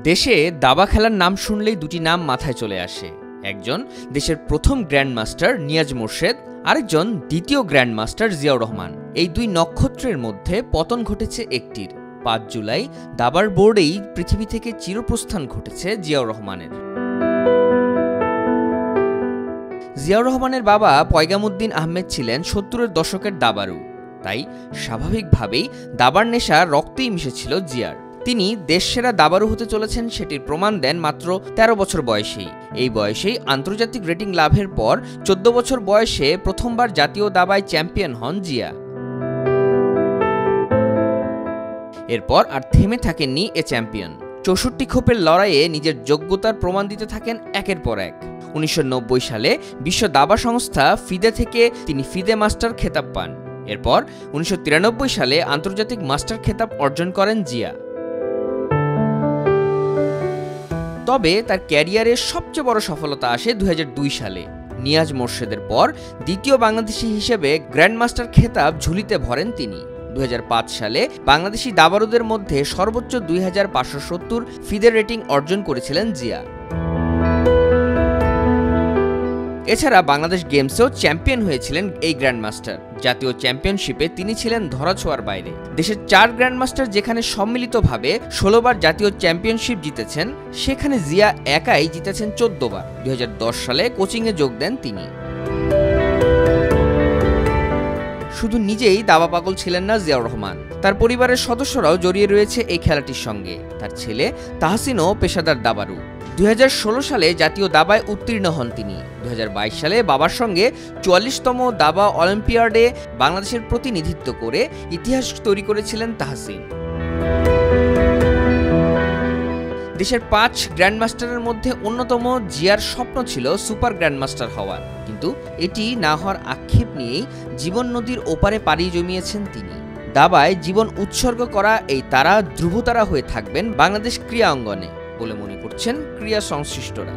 দেশে দাবা খেলার নাম শুনলেই দুটি নাম মাথায় চলে আসে। একজন দেশের প্রথম গ্র্যান্ড মাস্টার নিয়াজ মোরশেদ, আরেকজন দ্বিতীয় গ্র্যান্ড মাস্টার জিয়াউর রহমান। এই দুই নক্ষত্রের মধ্যে পতন ঘটেছে একটির। ৫ জুলাই দাবার বোর্ডেই পৃথিবী থেকে চিরপ্রস্থান ঘটেছে জিয়াউর রহমানের। জিয়াউর রহমানের বাবা পয়গামউদ্দিন আহমেদ ছিলেন ৭০-এর দশকের দাবারু, তাই স্বাভাবিকভাবেই দাবার নেশা রক্তেই মিশেছিল জিয়ার। তিনি দেশসেরা দাবারু হতে চলেছেন সেটির প্রমাণ দেন মাত্র ১৩ বছর বয়সেই। এই বয়সেই আন্তর্জাতিক রেটিং লাভের পর ১৪ বছর বয়সে প্রথমবার জাতীয় দাবায় চ্যাম্পিয়ন হন জিয়া। এরপর আর থেমে থাকেননি এ চ্যাম্পিয়ন। ৬৪ খোপের লড়াইয়ে নিজের যোগ্যতার প্রমাণ দিতে থাকেন একের পর এক। ১৯৯০ সালে বিশ্ব দাবা সংস্থা ফিদে থেকে তিনি ফিদে মাস্টার খেতাব পান। এরপর ১৯৯৩ সালে আন্তর্জাতিক মাস্টার খেতাব অর্জন করেন জিয়া। তবে তার ক্যারিয়ারের সবচেয়ে বড় সফলতা আসে ২০০২ সালে। নিয়াজ মোরশেদের পর দ্বিতীয় বাংলাদেশি হিসেবে গ্র্যান্ড মাস্টার খেতাব ঝুলিতে ভরেন তিনি। ২০০৫ সালে বাংলাদেশি দাবারুদের মধ্যে সর্বোচ্চ ২৫৭০ ফিদে রেটিং অর্জন করেছিলেন জিয়া। এছাড়া বাংলাদেশ গেমসেও চ্যাম্পিয়ন হয়েছিলেন এই গ্র্যান্ড মাস্টার। জাতীয় চ্যাম্পিয়নশিপে তিনি ছিলেন ধরাছোঁয়ার বাইরে। দেশের ৪ গ্র্যান্ড মাস্টার যেখানে সম্মিলিতভাবে ১৬ বার জাতীয় চ্যাম্পিয়নশিপ জিতেছেন, সেখানে জিয়া একাই জিতেছেন ১৪ বার। ২০১০ সালে কোচিংয়ে যোগ দেন তিনি। শুধু নিজেই দাবা পাগল ছিলেন না জিয়াউর রহমান, তার পরিবারের সদস্যরাও জড়িয়ে রয়েছে এই খেলাটির সঙ্গে। তার ছেলে তাহসিনও পেশাদার দাবারু। ২০১৬ সালে জাতীয় দাবায় উত্তীর্ণ হন তিনি। ২০২২ সালে বাবার সঙ্গে ৪৪তম দাবা অলিম্পিয়াডে বাংলাদেশের প্রতিনিধিত্ব করে ইতিহাস তৈরি করেছিলেন তাহসিন। দেশের ৫ গ্র্যান্ডমাস্টারের মধ্যে অন্যতম জিয়ার স্বপ্ন ছিল সুপার গ্র্যান্ডমাস্টার হওয়ার, কিন্তু এটি না হওয়ার আক্ষেপ নিয়েই জীবন নদীর ওপারে পাড়ি জমিয়েছেন তিনি। দাবায় জীবন উৎসর্গ করা এই তারা ধ্রুবতারা হয়ে থাকবেন বাংলাদেশ ক্রীড়া অঙ্গনে বলে মনে করছেন ক্রীড়া সংশ্লিষ্টরা।